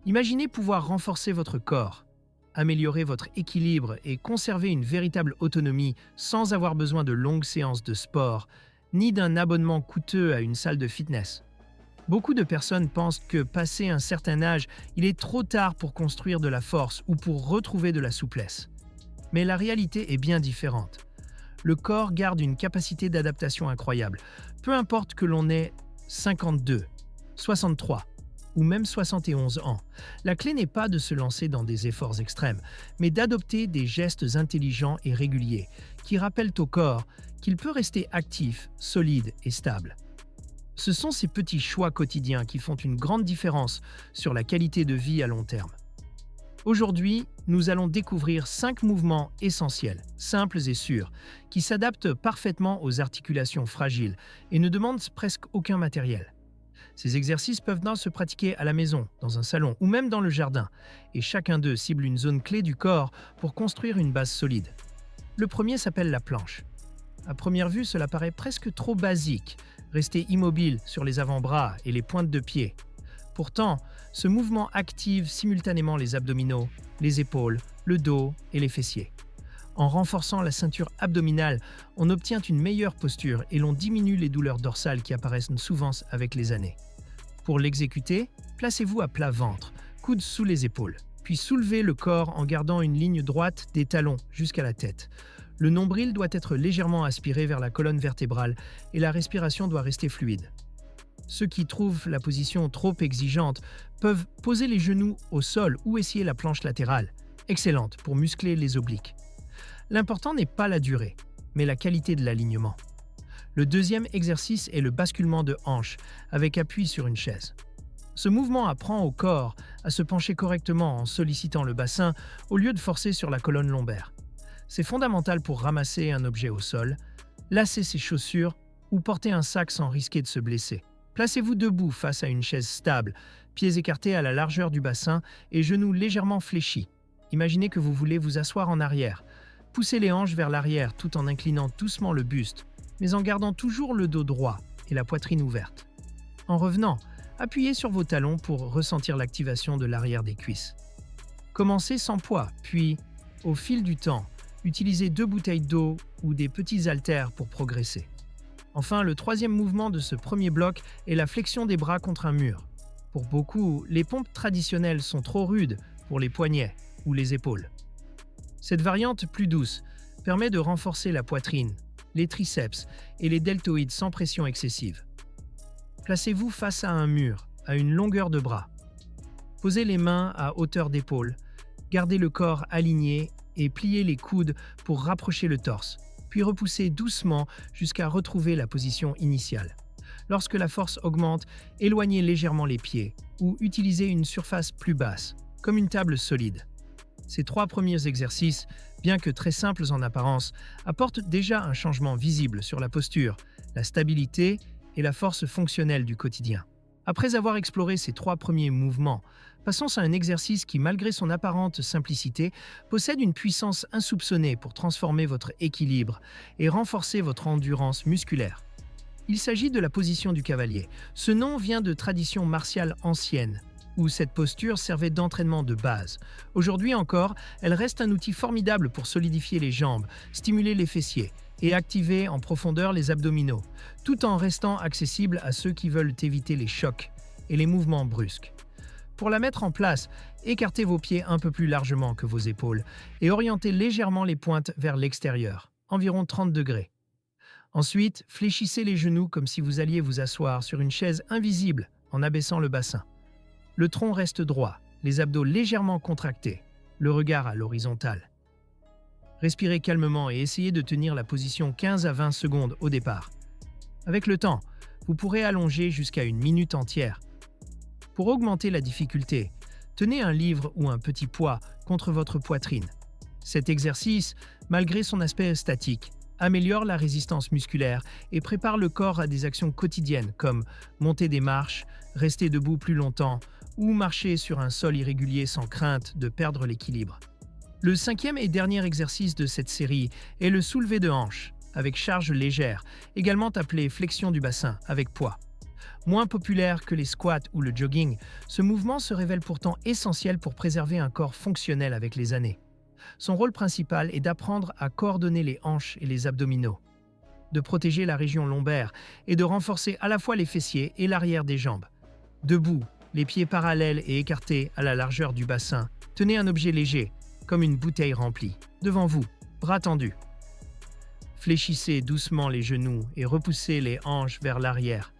Imaginez pouvoir renforcer votre corps, améliorer votre équilibre et conserver une véritable autonomie sans avoir besoin de longues séances de sport, ni d'un abonnement coûteux à une salle de fitness. Beaucoup de personnes pensent que, passé un certain âge, il est trop tard pour construire de la force ou pour retrouver de la souplesse. Mais la réalité est bien différente. Le corps garde une capacité d'adaptation incroyable, peu importe que l'on ait 52, 63 ou même 71 ans. La clé n'est pas de se lancer dans des efforts extrêmes, mais d'adopter des gestes intelligents et réguliers qui rappellent au corps qu'il peut rester actif, solide et stable. Ce sont ces petits choix quotidiens qui font une grande différence sur la qualité de vie à long terme. Aujourd'hui, nous allons découvrir 5 mouvements essentiels, simples et sûrs, qui s'adaptent parfaitement aux articulations fragiles et ne demandent presque aucun matériel. Ces exercices peuvent se pratiquer à la maison, dans un salon ou même dans le jardin, et chacun d'eux cible une zone clé du corps pour construire une base solide. Le premier s'appelle la planche. À première vue, cela paraît presque trop basique, rester immobile sur les avant-bras et les pointes de pied. Pourtant, ce mouvement active simultanément les abdominaux, les épaules, le dos et les fessiers. En renforçant la ceinture abdominale, on obtient une meilleure posture et l'on diminue les douleurs dorsales qui apparaissent souvent avec les années. Pour l'exécuter, placez-vous à plat ventre, coudes sous les épaules, puis soulevez le corps en gardant une ligne droite des talons jusqu'à la tête. Le nombril doit être légèrement aspiré vers la colonne vertébrale et la respiration doit rester fluide. Ceux qui trouvent la position trop exigeante peuvent poser les genoux au sol ou essayer la planche latérale, excellente pour muscler les obliques. L'important n'est pas la durée, mais la qualité de l'alignement. Le deuxième exercice est le basculement de hanche, avec appui sur une chaise. Ce mouvement apprend au corps à se pencher correctement en sollicitant le bassin au lieu de forcer sur la colonne lombaire. C'est fondamental pour ramasser un objet au sol, lasser ses chaussures ou porter un sac sans risquer de se blesser. Placez-vous debout face à une chaise stable, pieds écartés à la largeur du bassin et genoux légèrement fléchis. Imaginez que vous voulez vous asseoir en arrière. Poussez les hanches vers l'arrière tout en inclinant doucement le buste, mais en gardant toujours le dos droit et la poitrine ouverte. En revenant, appuyez sur vos talons pour ressentir l'activation de l'arrière des cuisses. Commencez sans poids, puis, au fil du temps, utilisez 2 bouteilles d'eau ou des petits haltères pour progresser. Enfin, le troisième mouvement de ce premier bloc est la flexion des bras contre un mur. Pour beaucoup, les pompes traditionnelles sont trop rudes pour les poignets ou les épaules. Cette variante plus douce permet de renforcer la poitrine, les triceps et les deltoïdes sans pression excessive. Placez-vous face à un mur, à une longueur de bras. Posez les mains à hauteur d'épaule, gardez le corps aligné et pliez les coudes pour rapprocher le torse, puis repoussez doucement jusqu'à retrouver la position initiale. Lorsque la force augmente, éloignez légèrement les pieds ou utilisez une surface plus basse, comme une table solide. Ces 3 premiers exercices, bien que très simples en apparence, apportent déjà un changement visible sur la posture, la stabilité et la force fonctionnelle du quotidien. Après avoir exploré ces 3 premiers mouvements, passons à un exercice qui, malgré son apparente simplicité, possède une puissance insoupçonnée pour transformer votre équilibre et renforcer votre endurance musculaire. Il s'agit de la position du cavalier. Ce nom vient de traditions martiales anciennes, où cette posture servait d'entraînement de base. Aujourd'hui encore, elle reste un outil formidable pour solidifier les jambes, stimuler les fessiers et activer en profondeur les abdominaux, tout en restant accessible à ceux qui veulent éviter les chocs et les mouvements brusques. Pour la mettre en place, écartez vos pieds un peu plus largement que vos épaules et orientez légèrement les pointes vers l'extérieur, environ 30 degrés. Ensuite, fléchissez les genoux comme si vous alliez vous asseoir sur une chaise invisible en abaissant le bassin. Le tronc reste droit, les abdos légèrement contractés, le regard à l'horizontale. Respirez calmement et essayez de tenir la position 15 à 20 secondes au départ. Avec le temps, vous pourrez allonger jusqu'à 1 minute entière. Pour augmenter la difficulté, tenez un livre ou un petit poids contre votre poitrine. Cet exercice, malgré son aspect statique, améliore la résistance musculaire et prépare le corps à des actions quotidiennes comme monter des marches, rester debout plus longtemps ou marcher sur un sol irrégulier sans crainte de perdre l'équilibre. Le 5e et dernier exercice de cette série est le soulevé de hanche, avec charge légère, également appelé flexion du bassin, avec poids. Moins populaire que les squats ou le jogging, ce mouvement se révèle pourtant essentiel pour préserver un corps fonctionnel avec les années. Son rôle principal est d'apprendre à coordonner les hanches et les abdominaux, de protéger la région lombaire et de renforcer à la fois les fessiers et l'arrière des jambes. Debout, les pieds parallèles et écartés à la largeur du bassin, tenez un objet léger, comme une bouteille remplie, devant vous, bras tendus. Fléchissez doucement les genoux et repoussez les hanches vers l'arrière,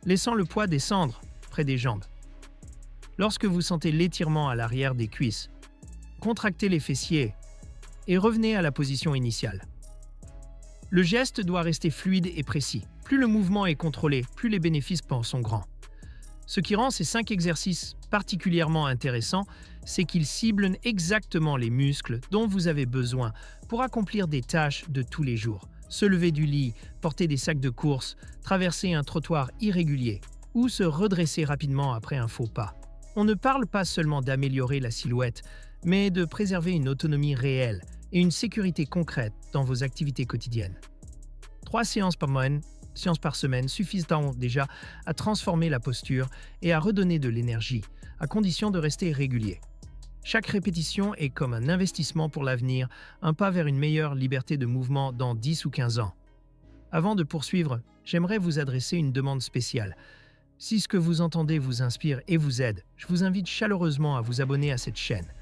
laissant le poids descendre près des jambes. Lorsque vous sentez l'étirement à l'arrière des cuisses, contractez les fessiers et revenez à la position initiale. Le geste doit rester fluide et précis. Plus le mouvement est contrôlé, plus les bénéfices sont grands. Ce qui rend ces 5 exercices particulièrement intéressants, c'est qu'ils ciblent exactement les muscles dont vous avez besoin pour accomplir des tâches de tous les jours. Se lever du lit, porter des sacs de course, traverser un trottoir irrégulier ou se redresser rapidement après un faux pas. On ne parle pas seulement d'améliorer la silhouette, mais de préserver une autonomie réelle et une sécurité concrète dans vos activités quotidiennes. 3 séances par semaine suffisent déjà à transformer la posture et à redonner de l'énergie, à condition de rester régulier. Chaque répétition est comme un investissement pour l'avenir, un pas vers une meilleure liberté de mouvement dans 10 ou 15 ans. Avant de poursuivre, j'aimerais vous adresser une demande spéciale. Si ce que vous entendez vous inspire et vous aide, je vous invite chaleureusement à vous abonner à cette chaîne.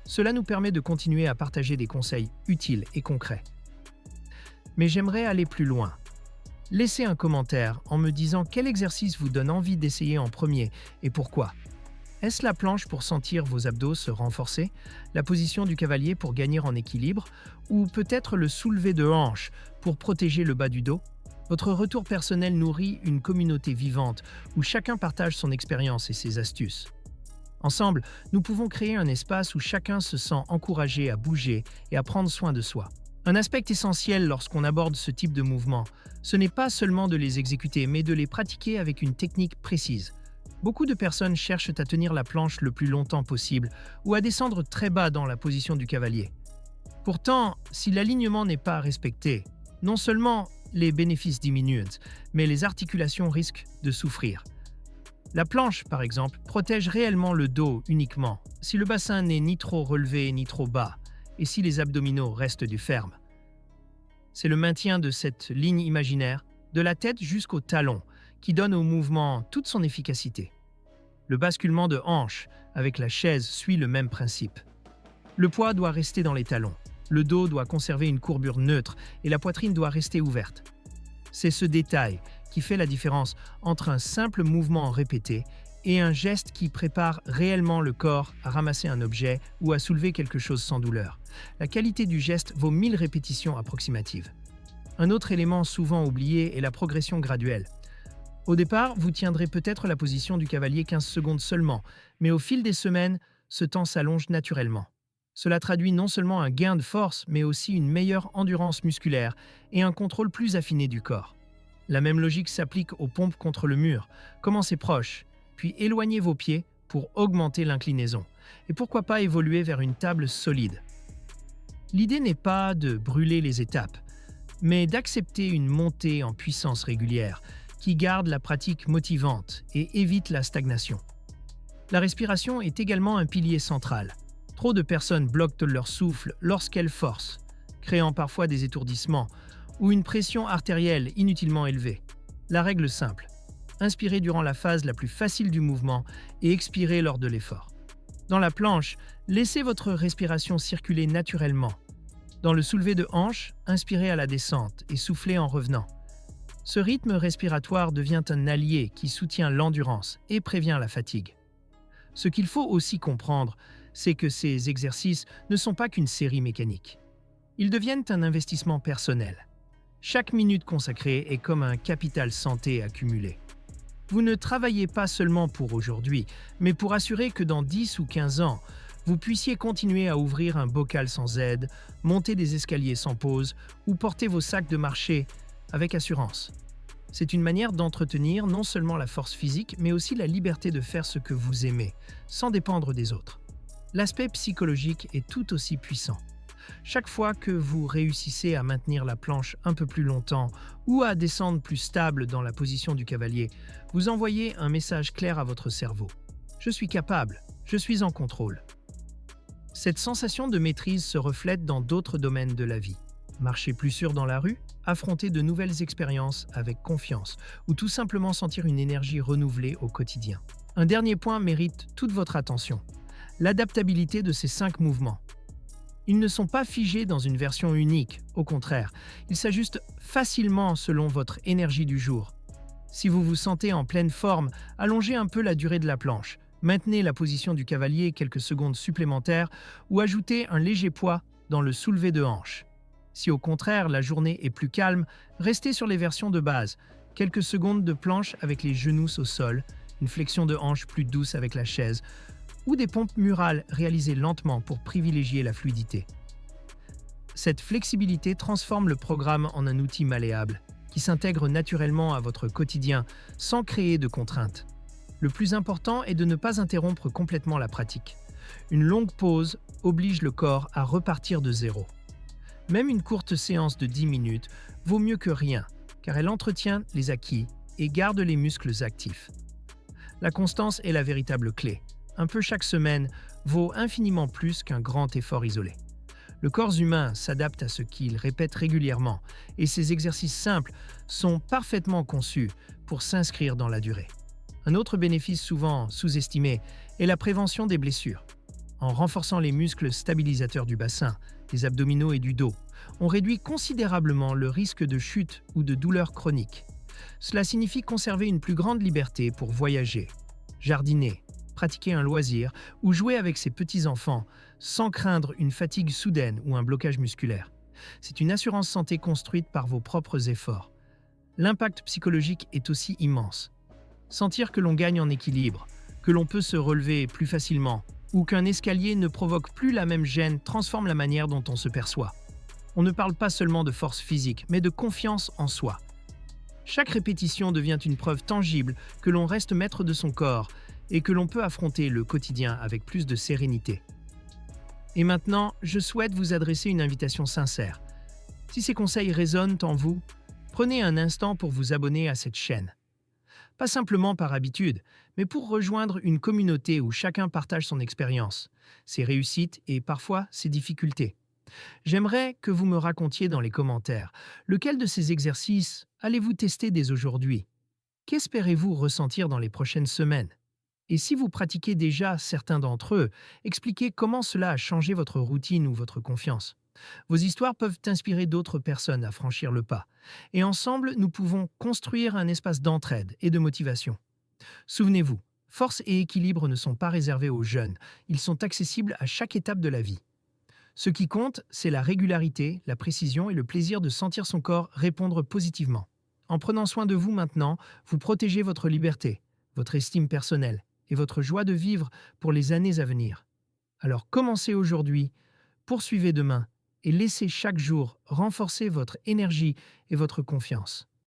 Cela nous permet de continuer à partager des conseils utiles et concrets. Mais j'aimerais aller plus loin. Laissez un commentaire en me disant quel exercice vous donne envie d'essayer en premier et pourquoi. Est-ce la planche pour sentir vos abdos se renforcer, la position du cavalier pour gagner en équilibre, ou peut-être le soulevé de hanche pour protéger le bas du dos? Votre retour personnel nourrit une communauté vivante où chacun partage son expérience et ses astuces. Ensemble, nous pouvons créer un espace où chacun se sent encouragé à bouger et à prendre soin de soi. Un aspect essentiel lorsqu'on aborde ce type de mouvement, ce n'est pas seulement de les exécuter, mais de les pratiquer avec une technique précise. Beaucoup de personnes cherchent à tenir la planche le plus longtemps possible ou à descendre très bas dans la position du cavalier. Pourtant, si l'alignement n'est pas respecté, non seulement les bénéfices diminuent, mais les articulations risquent de souffrir. La planche, par exemple, protège réellement le dos uniquement si le bassin n'est ni trop relevé ni trop bas et si les abdominaux restent du ferme. C'est le maintien de cette ligne imaginaire, de la tête jusqu'au talon, qui donne au mouvement toute son efficacité. Le basculement de hanche avec la chaise suit le même principe. Le poids doit rester dans les talons, le dos doit conserver une courbure neutre et la poitrine doit rester ouverte. C'est ce détail qui fait la différence entre un simple mouvement répété et un geste qui prépare réellement le corps à ramasser un objet ou à soulever quelque chose sans douleur. La qualité du geste vaut 1000 répétitions approximatives. Un autre élément souvent oublié est la progression graduelle. Au départ, vous tiendrez peut-être la position du cavalier 15 secondes seulement, mais au fil des semaines, ce temps s'allonge naturellement. Cela traduit non seulement un gain de force, mais aussi une meilleure endurance musculaire et un contrôle plus affiné du corps. La même logique s'applique aux pompes contre le mur. Commencez proche, puis éloignez vos pieds pour augmenter l'inclinaison. Et pourquoi pas évoluer vers une table solide. L'idée n'est pas de brûler les étapes, mais d'accepter une montée en puissance régulière qui garde la pratique motivante et évite la stagnation. La respiration est également un pilier central. Trop de personnes bloquent leur souffle lorsqu'elles forcent, créant parfois des étourdissements ou une pression artérielle inutilement élevée. La règle simple: inspirez durant la phase la plus facile du mouvement et expirez lors de l'effort. Dans la planche, laissez votre respiration circuler naturellement. Dans le soulevé de hanche, inspirez à la descente et soufflez en revenant. Ce rythme respiratoire devient un allié qui soutient l'endurance et prévient la fatigue. Ce qu'il faut aussi comprendre, c'est que ces exercices ne sont pas qu'une série mécanique. Ils deviennent un investissement personnel. Chaque minute consacrée est comme un capital santé accumulé. Vous ne travaillez pas seulement pour aujourd'hui, mais pour assurer que dans 10 ou 15 ans, vous puissiez continuer à ouvrir un bocal sans aide, monter des escaliers sans pause ou porter vos sacs de marché avec assurance. C'est une manière d'entretenir non seulement la force physique, mais aussi la liberté de faire ce que vous aimez, sans dépendre des autres. L'aspect psychologique est tout aussi puissant. Chaque fois que vous réussissez à maintenir la planche un peu plus longtemps ou à descendre plus stable dans la position du cavalier, vous envoyez un message clair à votre cerveau. Je suis capable, je suis en contrôle. Cette sensation de maîtrise se reflète dans d'autres domaines de la vie. Marcher plus sûr dans la rue, affronter de nouvelles expériences avec confiance ou tout simplement sentir une énergie renouvelée au quotidien. Un dernier point mérite toute votre attention. L'adaptabilité de ces 5 mouvements. Ils ne sont pas figés dans une version unique, au contraire, ils s'ajustent facilement selon votre énergie du jour. Si vous vous sentez en pleine forme, allongez un peu la durée de la planche, maintenez la position du cavalier quelques secondes supplémentaires ou ajoutez un léger poids dans le soulevé de hanche. Si au contraire la journée est plus calme, restez sur les versions de base, quelques secondes de planche avec les genoux au sol, une flexion de hanche plus douce avec la chaise, ou des pompes murales réalisées lentement pour privilégier la fluidité. Cette flexibilité transforme le programme en un outil malléable, qui s'intègre naturellement à votre quotidien sans créer de contraintes. Le plus important est de ne pas interrompre complètement la pratique. Une longue pause oblige le corps à repartir de zéro. Même une courte séance de 10 minutes vaut mieux que rien, car elle entretient les acquis et garde les muscles actifs. La constance est la véritable clé. Un peu chaque semaine vaut infiniment plus qu'un grand effort isolé. Le corps humain s'adapte à ce qu'il répète régulièrement, et ces exercices simples sont parfaitement conçus pour s'inscrire dans la durée. Un autre bénéfice souvent sous-estimé est la prévention des blessures. En renforçant les muscles stabilisateurs du bassin, des abdominaux et du dos, on réduit considérablement le risque de chute ou de douleurs chroniques. Cela signifie conserver une plus grande liberté pour voyager, jardiner, pratiquer un loisir ou jouer avec ses petits-enfants sans craindre une fatigue soudaine ou un blocage musculaire. C'est une assurance santé construite par vos propres efforts. L'impact psychologique est aussi immense. Sentir que l'on gagne en équilibre, que l'on peut se relever plus facilement ou qu'un escalier ne provoque plus la même gêne transforme la manière dont on se perçoit. On ne parle pas seulement de force physique, mais de confiance en soi. Chaque répétition devient une preuve tangible que l'on reste maître de son corps et que l'on peut affronter le quotidien avec plus de sérénité. Et maintenant, je souhaite vous adresser une invitation sincère. Si ces conseils résonnent en vous, prenez un instant pour vous abonner à cette chaîne. Pas simplement par habitude, mais pour rejoindre une communauté où chacun partage son expérience, ses réussites et parfois ses difficultés. J'aimerais que vous me racontiez dans les commentaires lequel de ces exercices allez-vous tester dès aujourd'hui? Qu'espérez-vous ressentir dans les prochaines semaines? Et si vous pratiquez déjà certains d'entre eux, expliquez comment cela a changé votre routine ou votre confiance. Vos histoires peuvent inspirer d'autres personnes à franchir le pas. Et ensemble, nous pouvons construire un espace d'entraide et de motivation. Souvenez-vous, force et équilibre ne sont pas réservés aux jeunes, ils sont accessibles à chaque étape de la vie. Ce qui compte, c'est la régularité, la précision et le plaisir de sentir son corps répondre positivement. En prenant soin de vous maintenant, vous protégez votre liberté, votre estime personnelle et votre joie de vivre pour les années à venir. Alors commencez aujourd'hui, poursuivez demain et laissez chaque jour renforcer votre énergie et votre confiance.